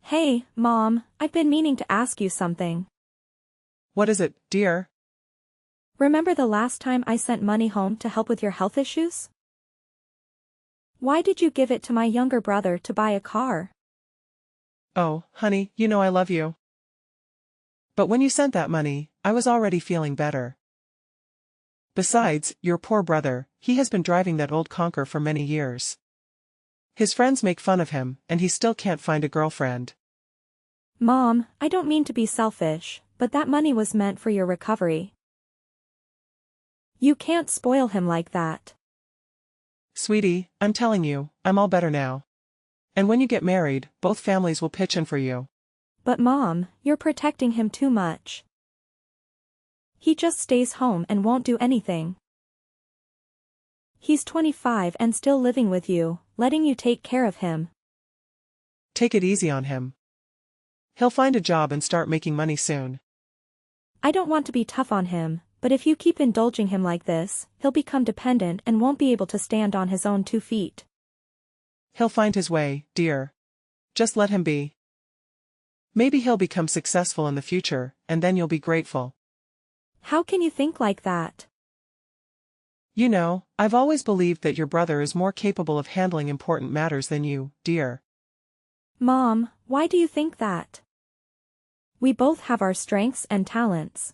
Hey, Mom, I've been meaning to ask you something. What is it, dear? Remember the last time I sent money home to help with your health issues? Why did you give it to my younger brother to buy a car? Oh, honey, you know I love you. But when you sent that money, I was already feeling better. Besides, your poor brother, he has been driving that old conker for many years. His friends make fun of him, and he still can't find a girlfriend. Mom, I don't mean to be selfish, but that money was meant for your recovery. You can't spoil him like that. Sweetie, I'm telling you, I'm all better now. And when you get married, both families will pitch in for you. But Mom, you're protecting him too much. He just stays home and won't do anything. He's 25 and still living with you, letting you take care of him. Take it easy on him. He'll find a job and start making money soon. I don't want to be tough on him, but if you keep indulging him like this, he'll become dependent and won't be able to stand on his own 2 feet. He'll find his way, dear. Just let him be. Maybe he'll become successful in the future, and then you'll be grateful. How can you think like that? You know, I've always believed that your brother is more capable of handling important matters than you, dear. Mom, why do you think that? We both have our strengths and talents.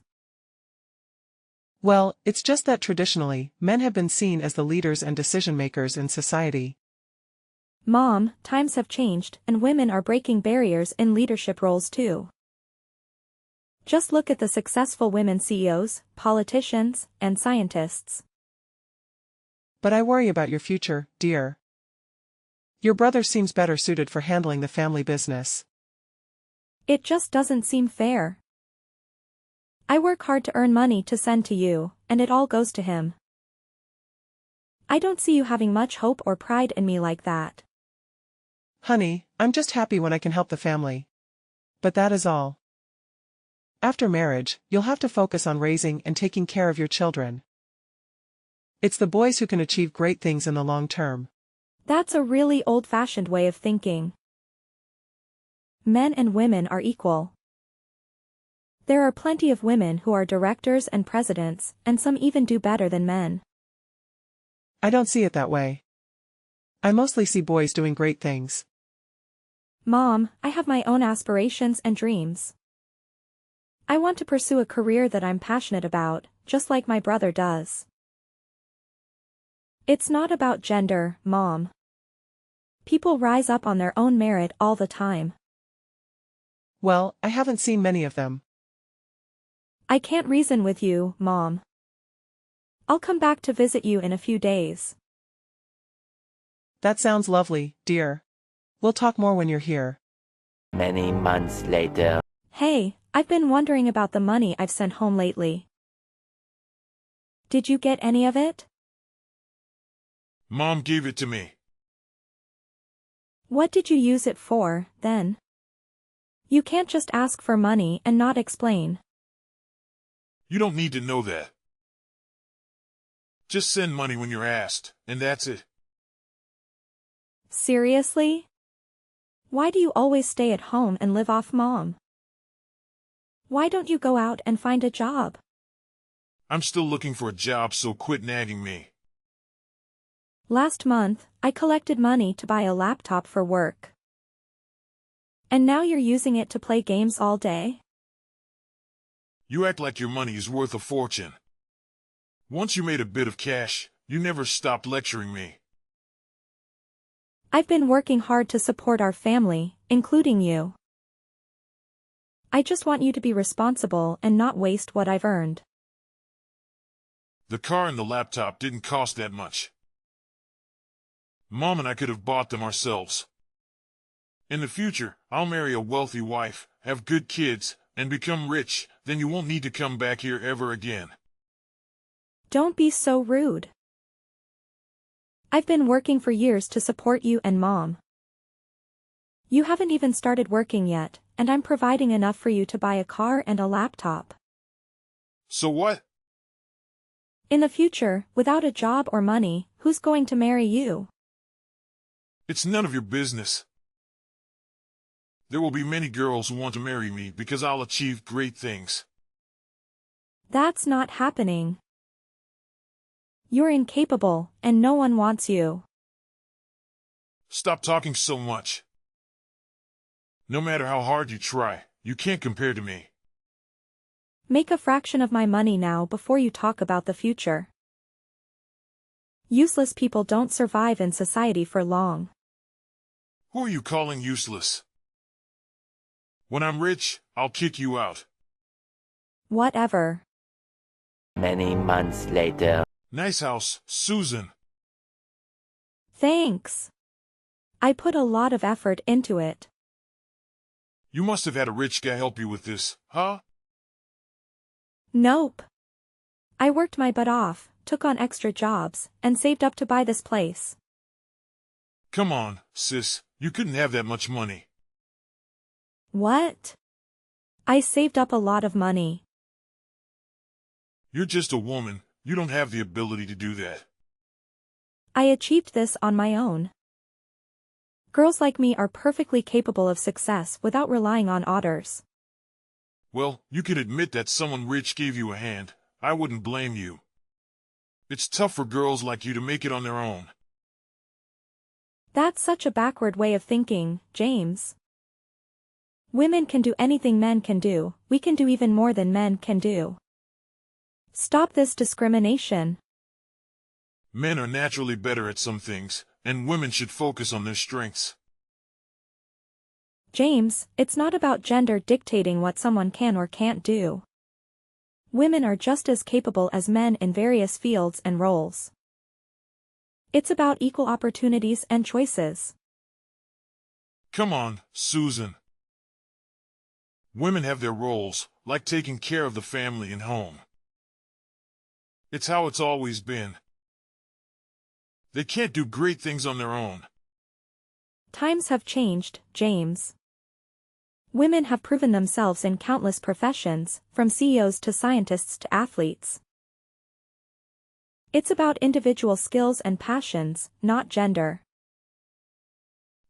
Well, it's just that traditionally, men have been seen as the leaders and decision-makers in society. Mom, times have changed and women are breaking barriers in leadership roles too. Just look at the successful women CEOs, politicians, and scientists. But I worry about your future, dear. Your brother seems better suited for handling the family business. It just doesn't seem fair. I work hard to earn money to send to you, and it all goes to him. I don't see you having much hope or pride in me like that. Honey, I'm just happy when I can help the family. But that is all. After marriage, you'll have to focus on raising and taking care of your children. It's the boys who can achieve great things in the long term. That's a really old-fashioned way of thinking. Men and women are equal. There are plenty of women who are directors and presidents, and some even do better than men. I don't see it that way. I mostly see boys doing great things. Mom, I have my own aspirations and dreams. I want to pursue a career that I'm passionate about, just like my brother does. It's not about gender, Mom. People rise up on their own merit all the time. Well, I haven't seen many of them. I can't reason with you, Mom. I'll come back to visit you in a few days. That sounds lovely, dear. We'll talk more when you're here. Many months later. Hey, I've been wondering about the money I've sent home lately. Did you get any of it? Mom gave it to me. What did you use it for, then? You can't just ask for money and not explain. You don't need to know that. Just send money when you're asked, and that's it. Seriously? Why do you always stay at home and live off Mom? Why don't you go out and find a job? I'm still looking for a job, so quit nagging me. Last month, I collected money to buy a laptop for work. And now you're using it to play games all day? You act like your money is worth a fortune. Once you made a bit of cash, you never stopped lecturing me. I've been working hard to support our family, including you. I just want you to be responsible and not waste what I've earned. The car and the laptop didn't cost that much. Mom and I could have bought them ourselves. In the future, I'll marry a wealthy wife, have good kids, and become rich, then you won't need to come back here ever again. Don't be so rude. I've been working for years to support you and Mom. You haven't even started working yet, and I'm providing enough for you to buy a car and a laptop. So what? In the future, without a job or money, who's going to marry you? It's none of your business. There will be many girls who want to marry me because I'll achieve great things. That's not happening. You're incapable, and no one wants you. Stop talking so much. No matter how hard you try, you can't compare to me. Make a fraction of my money now before you talk about the future. Useless people don't survive in society for long. Who are you calling useless? When I'm rich, I'll kick you out. Whatever. Many months later. Nice house, Susan. Thanks. I put a lot of effort into it. You must have had a rich guy help you with this, huh? Nope. I worked my butt off, took on extra jobs, and saved up to buy this place. Come on, sis, you couldn't have that much money. What? I saved up a lot of money. You're just a woman, you don't have the ability to do that. I achieved this on my own. Girls like me are perfectly capable of success without relying on others. Well, you can admit that someone rich gave you a hand. I wouldn't blame you. It's tough for girls like you to make it on their own. That's such a backward way of thinking, James. Women can do anything men can do, we can do even more than men can do. Stop this discrimination. Men are naturally better at some things, and women should focus on their strengths. James, it's not about gender dictating what someone can or can't do. Women are just as capable as men in various fields and roles. It's about equal opportunities and choices. Come on, Susan. Women have their roles, like taking care of the family and home. It's how it's always been. They can't do great things on their own. Times have changed, James. Women have proven themselves in countless professions, from CEOs to scientists to athletes. It's about individual skills and passions, not gender.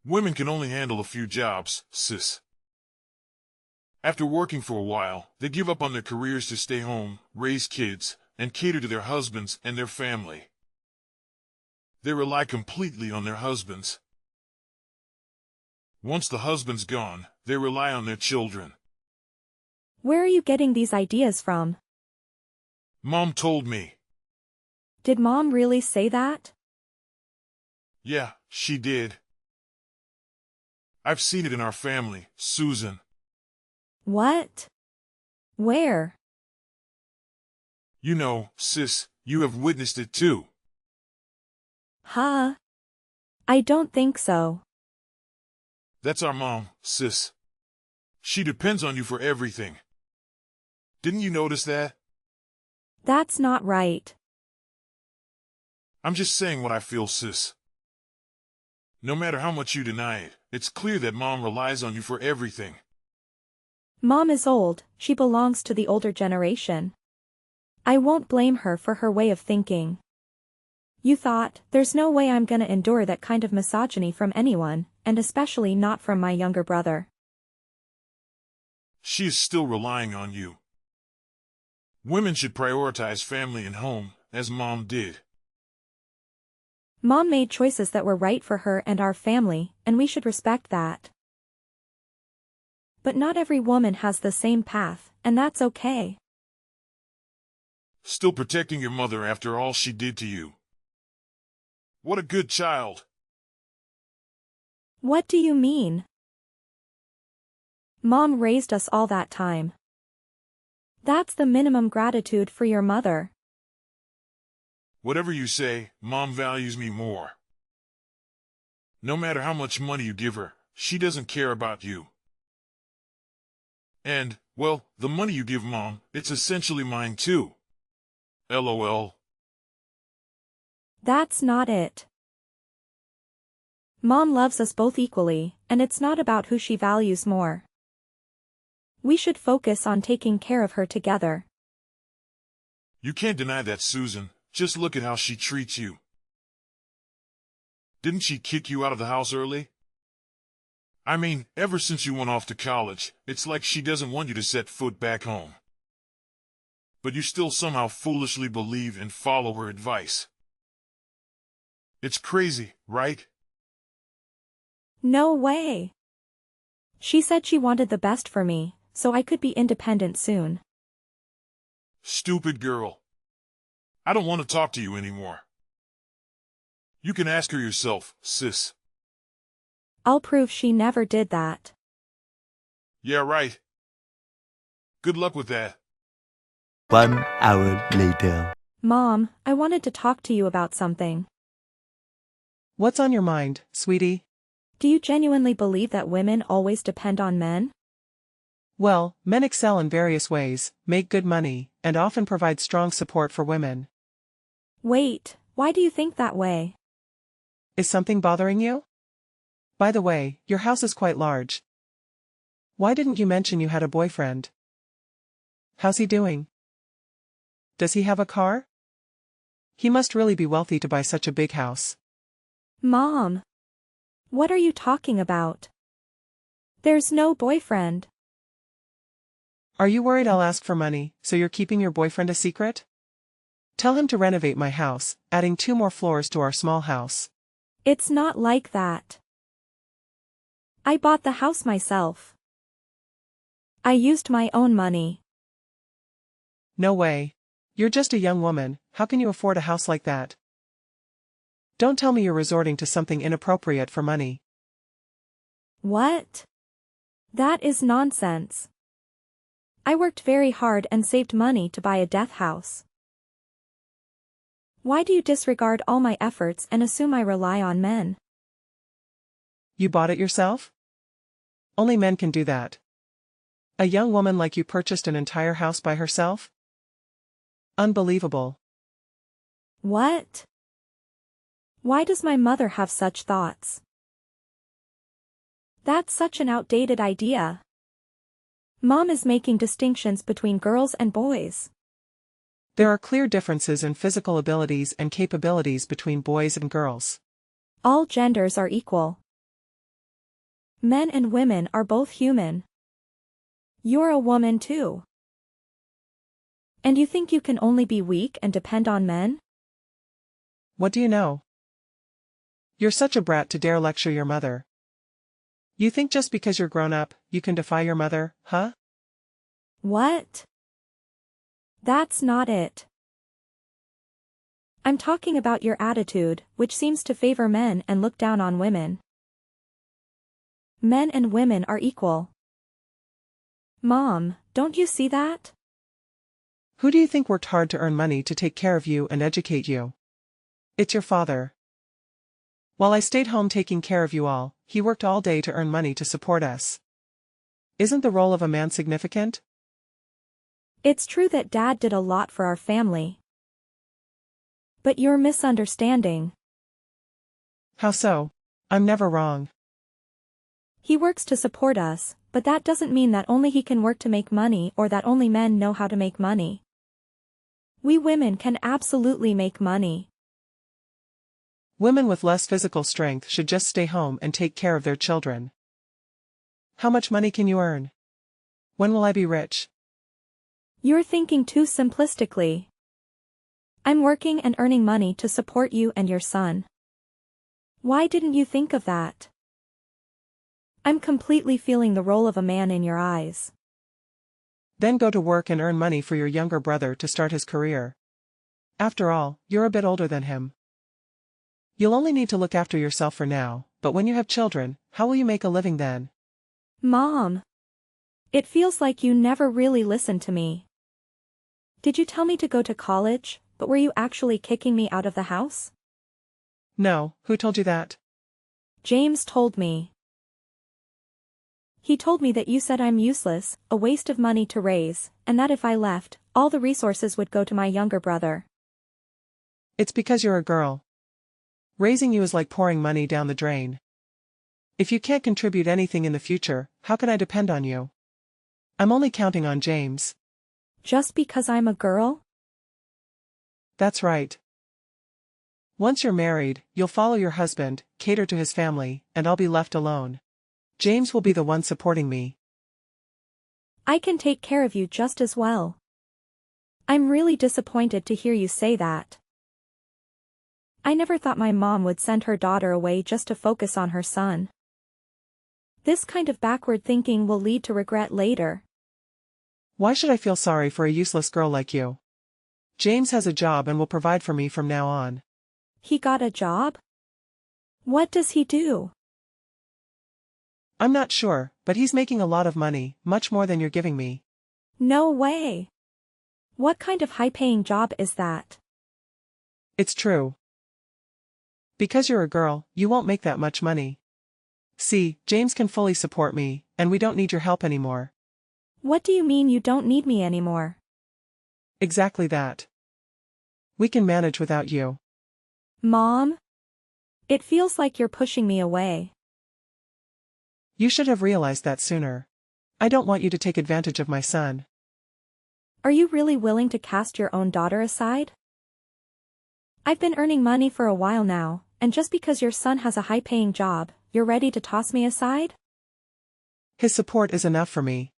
Women can only handle a few jobs, sis. After working for a while, they give up on their careers to stay home, raise kids, and cater to their husbands and their family. They rely completely on their husbands. Once the husband's gone, they rely on their children. Where are you getting these ideas from? Mom told me. Did Mom really say that? Yeah, she did. I've seen it in our family, Susan. What? Where? You know, sis, you have witnessed it too. Huh? I don't think so. That's our mom, sis. She depends on you for everything. Didn't you notice that? That's not right. I'm just saying what I feel, sis. No matter how much you deny it, it's clear that Mom relies on you for everything. Mom is old, she belongs to the older generation. I won't blame her for her way of thinking. You thought, there's no way I'm gonna endure that kind of misogyny from anyone, and especially not from my younger brother. She is still relying on you. Women should prioritize family and home, as Mom did. Mom made choices that were right for her and our family, and we should respect that. But not every woman has the same path, and that's okay. Still protecting your mother after all she did to you. What a good child. What do you mean? Mom raised us all that time. That's the minimum gratitude for your mother. Whatever you say, Mom values me more. No matter how much money you give her, she doesn't care about you. And, well, the money you give Mom, it's essentially mine too. LOL. That's not it. Mom loves us both equally, and it's not about who she values more. We should focus on taking care of her together. You can't deny that, Susan. Just look at how she treats you. Didn't she kick you out of the house early? I mean, ever since you went off to college, it's like she doesn't want you to set foot back home. But you still somehow foolishly believe and follow her advice. It's crazy, right? No way. She said she wanted the best for me, so I could be independent soon. Stupid girl. I don't want to talk to you anymore. You can ask her yourself, sis. I'll prove she never did that. Yeah, right. Good luck with that. 1 hour later. Mom, I wanted to talk to you about something. What's on your mind, sweetie? Do you genuinely believe that women always depend on men? Well, men excel in various ways, make good money, and often provide strong support for women. Wait, why do you think that way? Is something bothering you? By the way, your house is quite large. Why didn't you mention you had a boyfriend? How's he doing? Does he have a car? He must really be wealthy to buy such a big house. Mom! What are you talking about? There's no boyfriend. Are you worried I'll ask for money, so you're keeping your boyfriend a secret? Tell him to renovate my house, adding 2 more floors to our small house. It's not like that. I bought the house myself. I used my own money. No way. You're just a young woman, how can you afford a house like that? Don't tell me you're resorting to something inappropriate for money. What? That is nonsense. I worked very hard and saved money to buy a death house. Why do you disregard all my efforts and assume I rely on men? You bought it yourself? Only men can do that. A young woman like you purchased an entire house by herself? Unbelievable. What? Why does my mother have such thoughts? That's such an outdated idea. Mom is making distinctions between girls and boys. There are clear differences in physical abilities and capabilities between boys and girls. All genders are equal. Men and women are both human. You're a woman too. And you think you can only be weak and depend on men? What do you know? You're such a brat to dare lecture your mother. You think just because you're grown up, you can defy your mother, huh? What? That's not it. I'm talking about your attitude, which seems to favor men and look down on women. Men and women are equal. Mom, don't you see that? Who do you think worked hard to earn money to take care of you and educate you? It's your father. While I stayed home taking care of you all, he worked all day to earn money to support us. Isn't the role of a man significant? It's true that Dad did a lot for our family. But you're misunderstanding. How so? I'm never wrong. He works to support us, but that doesn't mean that only he can work to make money or that only men know how to make money. We women can absolutely make money. Women with less physical strength should just stay home and take care of their children. How much money can you earn? When will I be rich? You're thinking too simplistically. I'm working and earning money to support you and your son. Why didn't you think of that? I'm completely feeling the role of a man in your eyes. Then go to work and earn money for your younger brother to start his career. After all, you're a bit older than him. You'll only need to look after yourself for now, but when you have children, how will you make a living then? Mom. It feels like you never really listened to me. Did you tell me to go to college, but were you actually kicking me out of the house? No, who told you that? James told me. He told me that you said I'm useless, a waste of money to raise, and that if I left, all the resources would go to my younger brother. It's because you're a girl. Raising you is like pouring money down the drain. If you can't contribute anything in the future, how can I depend on you? I'm only counting on James. Just because I'm a girl? That's right. Once you're married, you'll follow your husband, cater to his family, and I'll be left alone. James will be the one supporting me. I can take care of you just as well. I'm really disappointed to hear you say that. I never thought my mom would send her daughter away just to focus on her son. This kind of backward thinking will lead to regret later. Why should I feel sorry for a useless girl like you? James has a job and will provide for me from now on. He got a job? What does he do? I'm not sure, but he's making a lot of money, much more than you're giving me. No way. What kind of high-paying job is that? It's true. Because you're a girl, you won't make that much money. See, James can fully support me, and we don't need your help anymore. What do you mean you don't need me anymore? Exactly that. We can manage without you. Mom? It feels like you're pushing me away. You should have realized that sooner. I don't want you to take advantage of my son. Are you really willing to cast your own daughter aside? I've been earning money for a while now, and just because your son has a high-paying job, you're ready to toss me aside? His support is enough for me.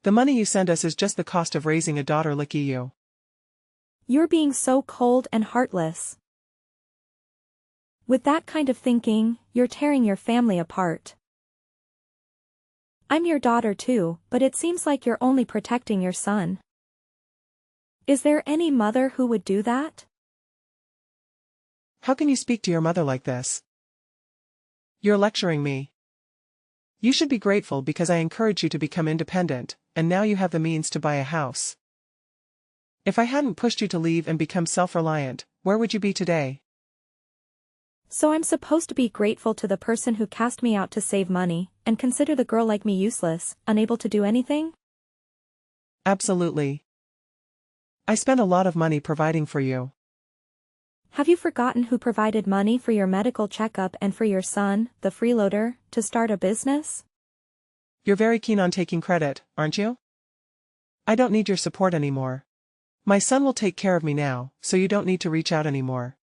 The money you send us is just the cost of raising a daughter like you. You're being so cold and heartless. With that kind of thinking, you're tearing your family apart. I'm your daughter too, but it seems like you're only protecting your son. Is there any mother who would do that? How can you speak to your mother like this? You're lecturing me. You should be grateful because I encouraged you to become independent, and now you have the means to buy a house. If I hadn't pushed you to leave and become self-reliant, where would you be today? So I'm supposed to be grateful to the person who cast me out to save money, and consider the girl like me useless, unable to do anything? Absolutely. I spent a lot of money providing for you. Have you forgotten who provided money for your medical checkup and for your son, the freeloader, to start a business? You're very keen on taking credit, aren't you? I don't need your support anymore. My son will take care of me now, so you don't need to reach out anymore.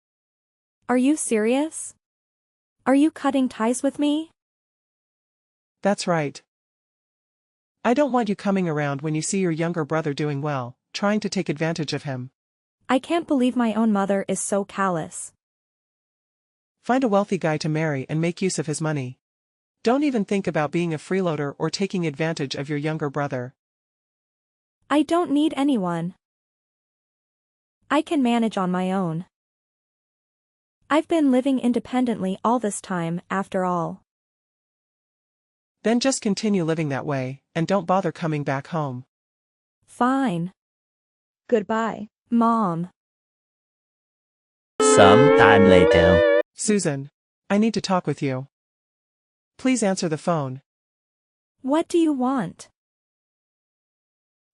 Are you serious? Are you cutting ties with me? That's right. I don't want you coming around when you see your younger brother doing well, trying to take advantage of him. I can't believe my own mother is so callous. Find a wealthy guy to marry and make use of his money. Don't even think about being a freeloader or taking advantage of your younger brother. I don't need anyone. I can manage on my own. I've been living independently all this time, after all. Then just continue living that way, and don't bother coming back home. Fine. Goodbye, Mom. Some time later. Susan, I need to talk with you. Please answer the phone. What do you want?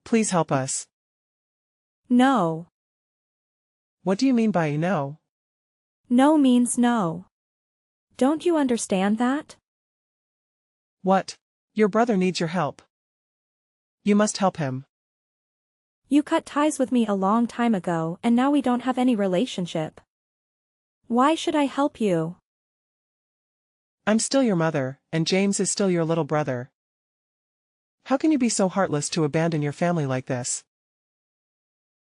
Please help us. No. What do you mean by no? No means no. Don't you understand that? What? Your brother needs your help. You must help him. You cut ties with me a long time ago and now we don't have any relationship. Why should I help you? I'm still your mother, and James is still your little brother. How can you be so heartless to abandon your family like this?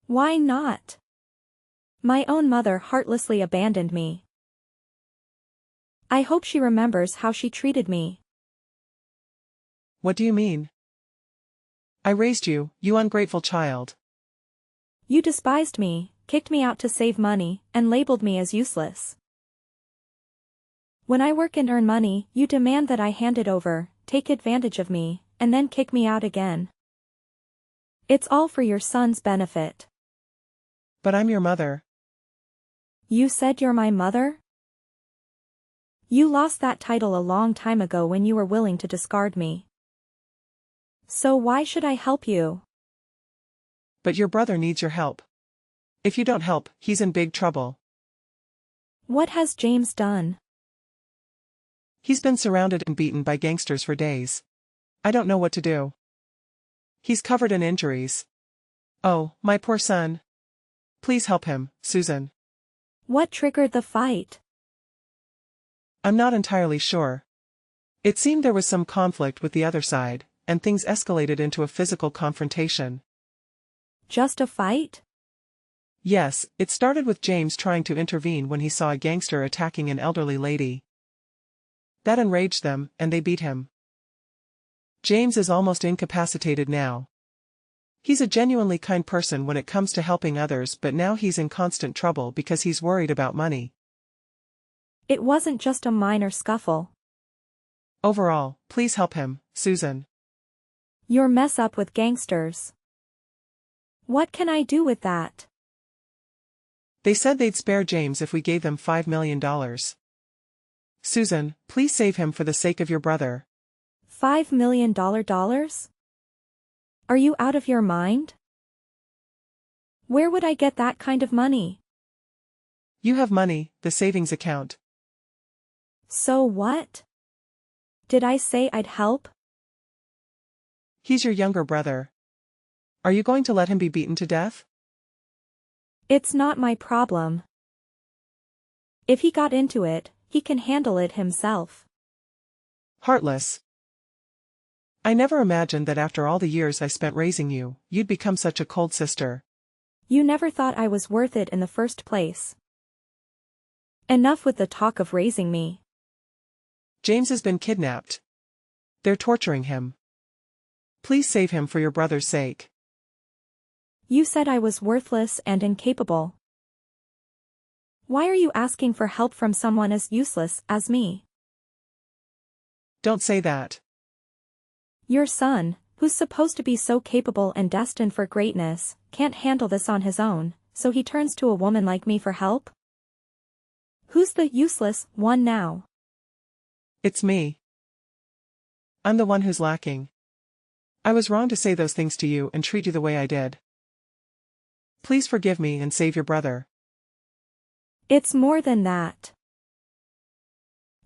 Why not? My own mother heartlessly abandoned me. I hope she remembers how she treated me. What do you mean? I raised you, you ungrateful child. You despised me, kicked me out to save money, and labeled me as useless. When I work and earn money, you demand that I hand it over, take advantage of me, and then kick me out again. It's all for your son's benefit. But I'm your mother. You said you're my mother? You lost that title a long time ago when you were willing to discard me. So why should I help you? But your brother needs your help. If you don't help, he's in big trouble. What has James done? He's been surrounded and beaten by gangsters for days. I don't know what to do. He's covered in injuries. Oh, my poor son. Please help him, Susan. What triggered the fight? I'm not entirely sure. It seemed there was some conflict with the other side, and things escalated into a physical confrontation. Just a fight? Yes, it started with James trying to intervene when he saw a gangster attacking an elderly lady. That enraged them, and they beat him. James is almost incapacitated now. He's a genuinely kind person when it comes to helping others, but now he's in constant trouble because he's worried about money. It wasn't just a minor scuffle. Overall, please help him, Susan. You're mess up with gangsters. What can I do with that? They said they'd spare James if we gave them $5 million. Susan, please save him for the sake of your brother. $5 million dollars? Are you out of your mind? Where would I get that kind of money? You have money, the savings account. So what? Did I say I'd help? He's your younger brother. Are you going to let him be beaten to death? It's not my problem. If he got into it, he can handle it himself. Heartless. I never imagined that after all the years I spent raising you, you'd become such a cold sister. You never thought I was worth it in the first place. Enough with the talk of raising me. James has been kidnapped. They're torturing him. Please save him for your brother's sake. You said I was worthless and incapable. Why are you asking for help from someone as useless as me? Don't say that. Your son, who's supposed to be so capable and destined for greatness, can't handle this on his own, so he turns to a woman like me for help? Who's the useless one now? It's me. I'm the one who's lacking. I was wrong to say those things to you and treat you the way I did. Please forgive me and save your brother. It's more than that.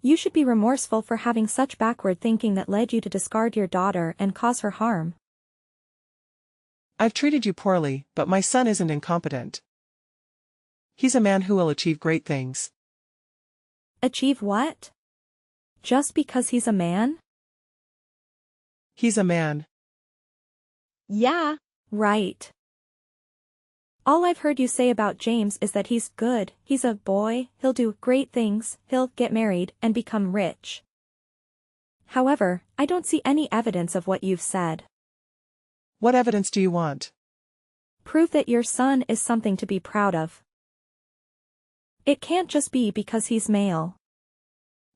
You should be remorseful for having such backward thinking that led you to discard your daughter and cause her harm. I've treated you poorly, but my son isn't incompetent. He's a man who will achieve great things. Achieve what? Just because he's a man? He's a man. Yeah, right. All I've heard you say about James is that he's good, he's a boy, he'll do great things, he'll get married and become rich. However, I don't see any evidence of what you've said. What evidence do you want? Prove that your son is something to be proud of. It can't just be because he's male.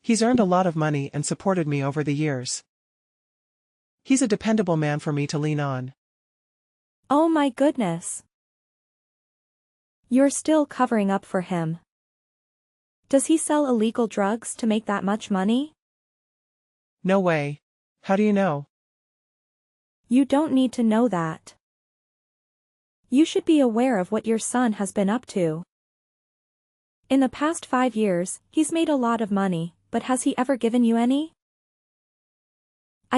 He's earned a lot of money and supported me over the years. He's a dependable man for me to lean on. Oh my goodness. You're still covering up for him. Does he sell illegal drugs to make that much money? No way. How do you know? You don't need to know that. You should be aware of what your son has been up to. In the past 5 years, he's made a lot of money, but has he ever given you any?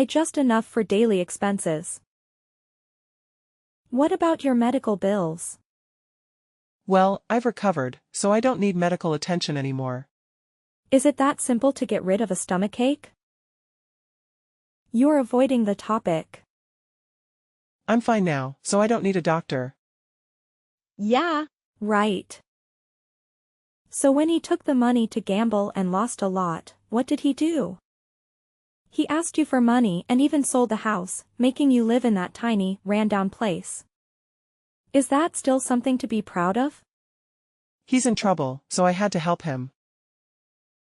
Just enough for daily expenses. What about your medical bills? Well, I've recovered, so I don't need medical attention anymore. Is it that simple to get rid of a stomachache? You're avoiding the topic. I'm fine now, so I don't need a doctor. Yeah, right. So when he took the money to gamble and lost a lot, what did he do? He asked you for money and even sold the house, making you live in that tiny, ran-down place. Is that still something to be proud of? He's in trouble, so I had to help him.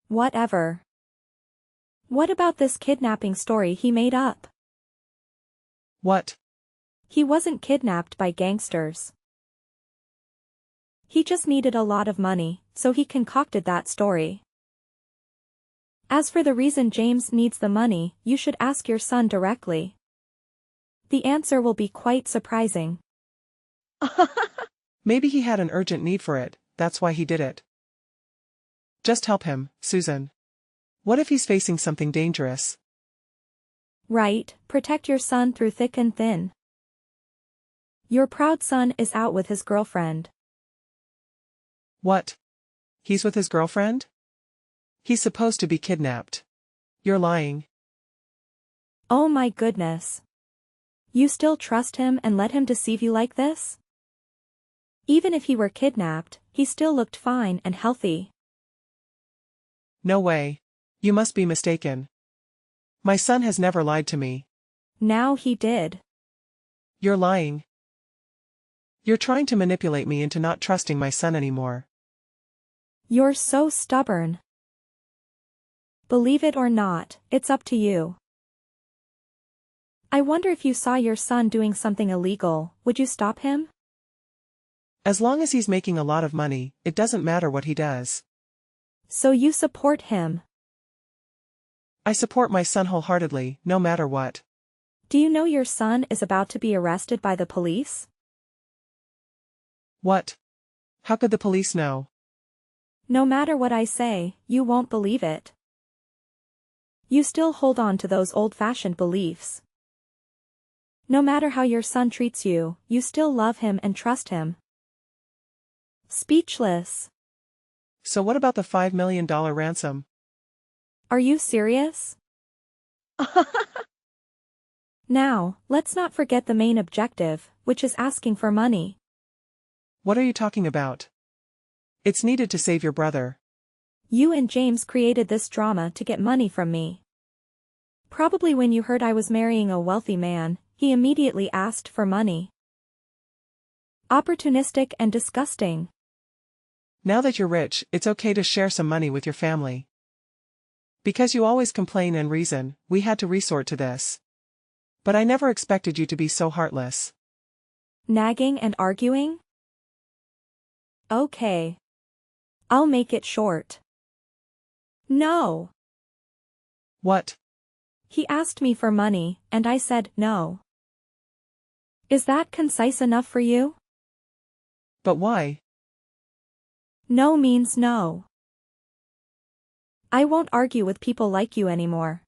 Whatever. What about this kidnapping story he made up? What? He wasn't kidnapped by gangsters. He just needed a lot of money, so he concocted that story. As for the reason James needs the money, you should ask your son directly. The answer will be quite surprising. Maybe he had an urgent need for it, that's why he did it. Just help him, Susan. What if he's facing something dangerous? Right, protect your son through thick and thin. Your proud son is out with his girlfriend. What? He's with his girlfriend? He's supposed to be kidnapped. You're lying. Oh my goodness. You still trust him and let him deceive you like this? Even if he were kidnapped, he still looked fine and healthy. No way. You must be mistaken. My son has never lied to me. Now he did. You're lying. You're trying to manipulate me into not trusting my son anymore. You're so stubborn. Believe it or not, it's up to you. I wonder if you saw your son doing something illegal, would you stop him? As long as he's making a lot of money, it doesn't matter what he does. So you support him. I support my son wholeheartedly, no matter what. Do you know your son is about to be arrested by the police? What? How could the police know? No matter what I say, you won't believe it. You still hold on to those old-fashioned beliefs. No matter how your son treats you, you still love him and trust him. Speechless. So what about the $5 million ransom? Are you serious? Now, let's not forget the main objective, which is asking for money. What are you talking about? It's needed to save your brother. You and James created this drama to get money from me. Probably when you heard I was marrying a wealthy man, he immediately asked for money. Opportunistic and disgusting. Now that you're rich, it's okay to share some money with your family. Because you always complain and reason, we had to resort to this. But I never expected you to be so heartless. Nagging and arguing? Okay. I'll make it short. No. What? He asked me for money, and I said no. Is that concise enough for you? But why? No means no. I won't argue with people like you anymore.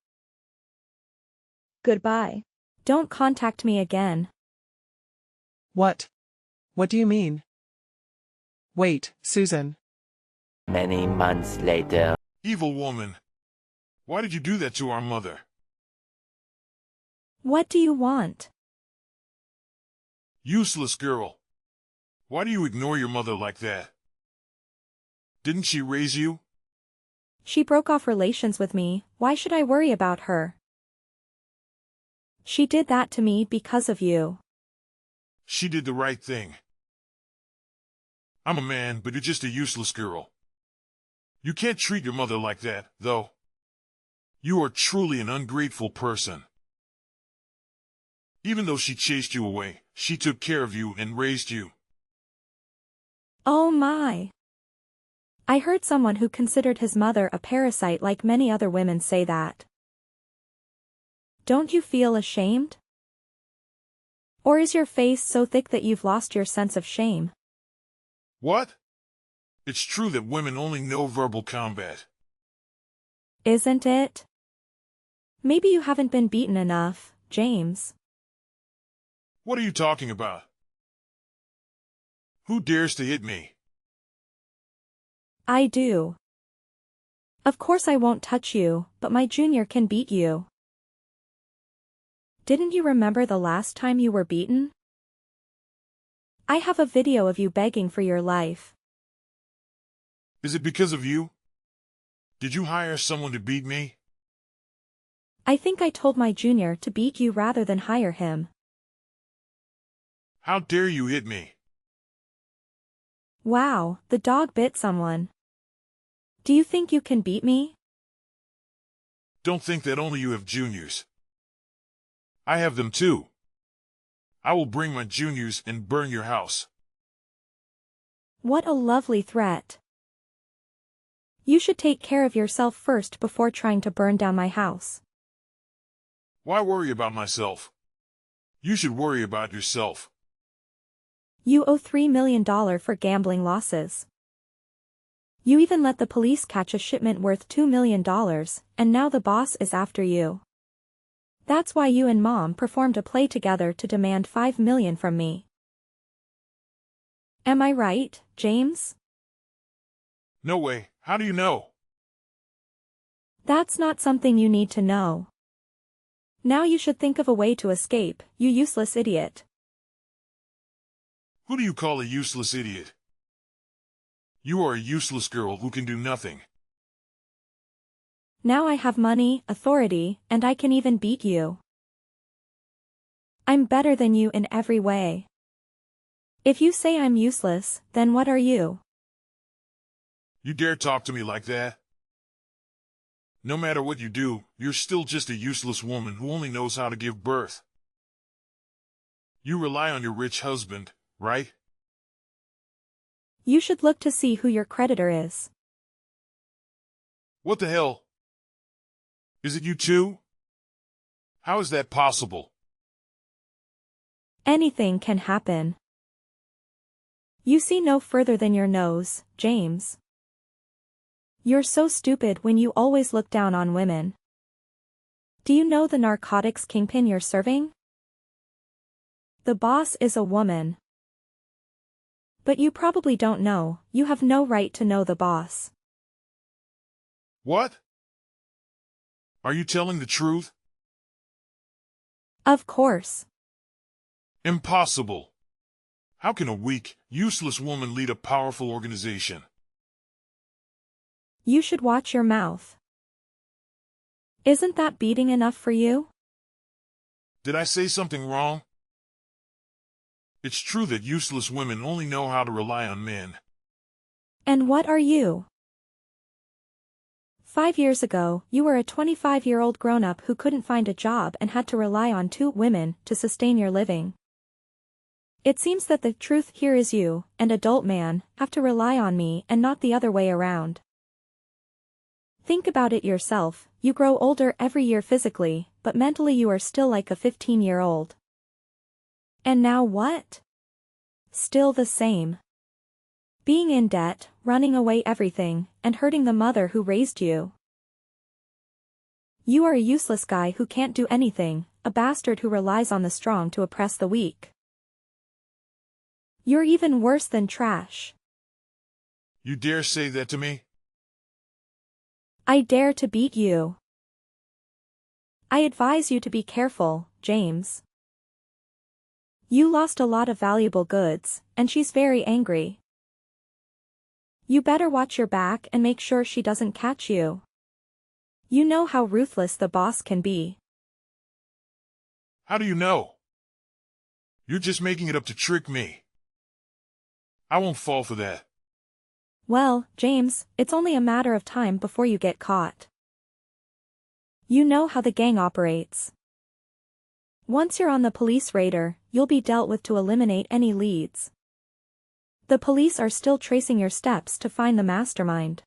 Goodbye. Don't contact me again. What? What do you mean? Wait, Susan. Many months later. Evil woman. Why did you do that to our mother? What do you want? Useless girl. Why do you ignore your mother like that? Didn't she raise you? She broke off relations with me, why should I worry about her? She did that to me because of you. She did the right thing. I'm a man, but you're just a useless girl. You can't treat your mother like that, though. You are truly an ungrateful person. Even though she chased you away, she took care of you and raised you. Oh my. I heard someone who considered his mother a parasite like many other women say that. Don't you feel ashamed? Or is your face so thick that you've lost your sense of shame? What? It's true that women only know verbal combat. Isn't it? Maybe you haven't been beaten enough, James. What are you talking about? Who dares to hit me? I do. Of course I won't touch you, but my junior can beat you. Didn't you remember the last time you were beaten? I have a video of you begging for your life. Is it because of you? Did you hire someone to beat me? I think I told my junior to beat you rather than hire him. How dare you hit me? Wow, the dog bit someone. Do you think you can beat me? Don't think that only you have juniors. I have them too. I will bring my juniors and burn your house. What a lovely threat. You should take care of yourself first before trying to burn down my house. Why worry about myself? You should worry about yourself. You owe $3 million for gambling losses. You even let the police catch a shipment worth $2 million, and now the boss is after you. That's why you and Mom performed a play together to demand $5 million from me. Am I right, James? No way. How do you know? That's not something you need to know. Now you should think of a way to escape, you useless idiot. Who do you call a useless idiot? You are a useless girl who can do nothing. Now I have money, authority, and I can even beat you. I'm better than you in every way. If you say I'm useless, then what are you? You dare talk to me like that? No matter what you do, you're still just a useless woman who only knows how to give birth. You rely on your rich husband, right? You should look to see who your creditor is. What the hell? Is it you too? How is that possible? Anything can happen. You see no further than your nose, James. You're so stupid when you always look down on women. Do you know the narcotics kingpin you're serving? The boss is a woman. But you probably don't know, you have no right to know the boss. What? Are you telling the truth? Of course. Impossible. How can a weak, useless woman lead a powerful organization? You should watch your mouth. Isn't that beating enough for you? Did I say something wrong? It's true that useless women only know how to rely on men. And what are you? 5 years ago, you were a 25-year-old grown-up who couldn't find a job and had to rely on 2 women to sustain your living. It seems that the truth here is you, an adult man, have to rely on me and not the other way around. Think about it yourself, you grow older every year physically, but mentally you are still like a 15-year-old. And now what? Still the same. Being in debt, running away everything, and hurting the mother who raised you. You are a useless guy who can't do anything, a bastard who relies on the strong to oppress the weak. You're even worse than trash. You dare say that to me? I dare to beat you. I advise you to be careful, James. You lost a lot of valuable goods, and she's very angry. You better watch your back and make sure she doesn't catch you. You know how ruthless the boss can be. How do you know? You're just making it up to trick me. I won't fall for that. Well, James, it's only a matter of time before you get caught. You know how the gang operates. Once you're on the police radar, you'll be dealt with to eliminate any leads. The police are still tracing your steps to find the mastermind.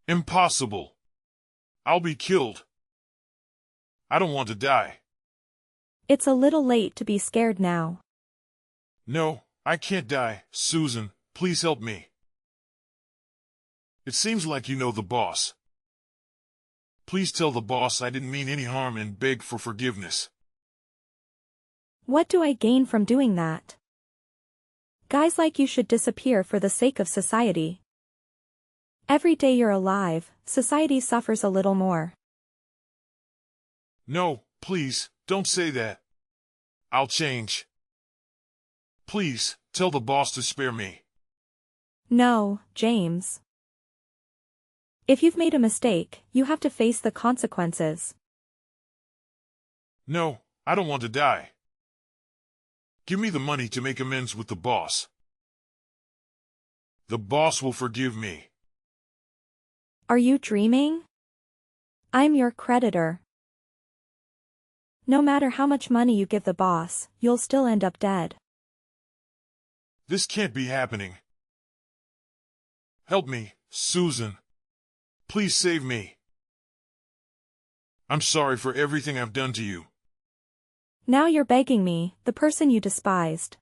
Impossible. I'll be killed. I don't want to die. It's a little late to be scared now. No, I can't die. Susan, please help me. It seems like you know the boss. Please tell the boss I didn't mean any harm and beg for forgiveness. What do I gain from doing that? Guys like you should disappear for the sake of society. Every day you're alive, society suffers a little more. No, please, don't say that. I'll change. Please, tell the boss to spare me. No, James. If you've made a mistake, you have to face the consequences. No, I don't want to die. Give me the money to make amends with the boss. The boss will forgive me. Are you dreaming? I'm your creditor. No matter how much money you give the boss, you'll still end up dead. This can't be happening. Help me, Susan. Please save me. I'm sorry for everything I've done to you. Now you're begging me, the person you despised.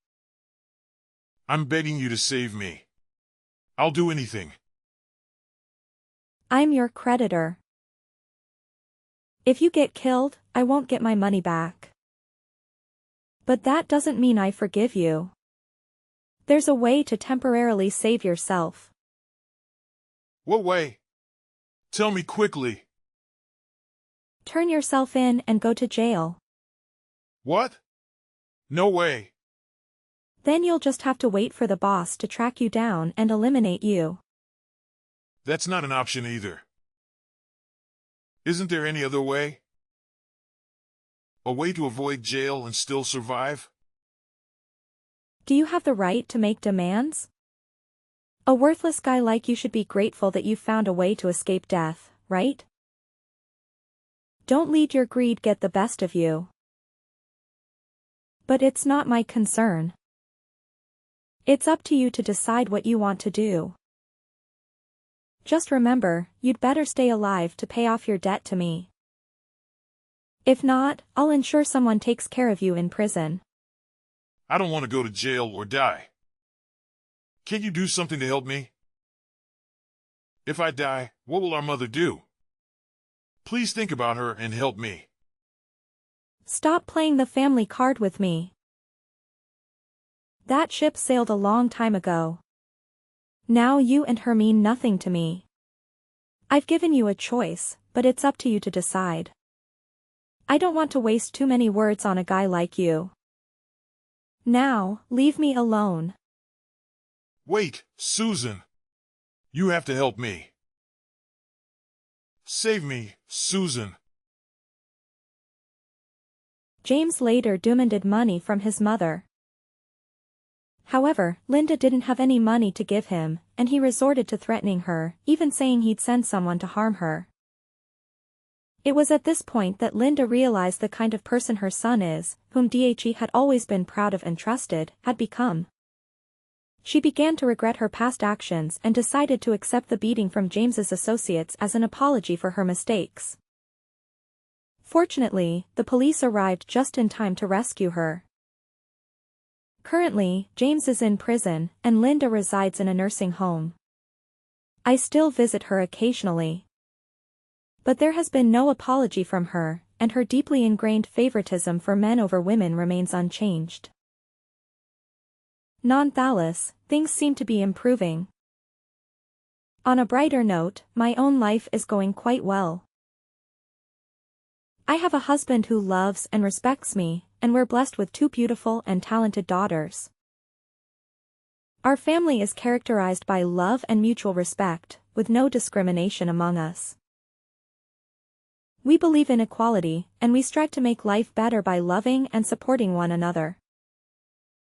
I'm begging you to save me. I'll do anything. I'm your creditor. If you get killed, I won't get my money back. But that doesn't mean I forgive you. There's a way to temporarily save yourself. What way? Tell me quickly. Turn yourself in and go to jail. What? No way. Then you'll just have to wait for the boss to track you down and eliminate you. That's not an option either. Isn't there any other way? A way to avoid jail and still survive? Do you have the right to make demands? A worthless guy like you should be grateful that you found a way to escape death, right? Don't let your greed get the best of you. But it's not my concern. It's up to you to decide what you want to do. Just remember, you'd better stay alive to pay off your debt to me. If not, I'll ensure someone takes care of you in prison. I don't want to go to jail or die. Can you do something to help me? If I die, what will our mother do? Please think about her and help me. Stop playing the family card with me. That ship sailed a long time ago. Now you and her mean nothing to me. I've given you a choice, but it's up to you to decide. I don't want to waste too many words on a guy like you. Now, leave me alone. Wait, Susan. You have to help me. Save me, Susan. James later demanded money from his mother. However, Linda didn't have any money to give him, and he resorted to threatening her, even saying he'd send someone to harm her. It was at this point that Linda realized the kind of person her son is, whom Dhe had always been proud of and trusted, had become. She began to regret her past actions and decided to accept the beating from James's associates as an apology for her mistakes. Fortunately, the police arrived just in time to rescue her. Currently, James is in prison, and Linda resides in a nursing home. I still visit her occasionally. But there has been no apology from her, and her deeply ingrained favoritism for men over women remains unchanged. Nonetheless, things seem to be improving. On a brighter note, my own life is going quite well. I have a husband who loves and respects me, and we're blessed with 2 beautiful and talented daughters. Our family is characterized by love and mutual respect, with no discrimination among us. We believe in equality, and we strive to make life better by loving and supporting one another.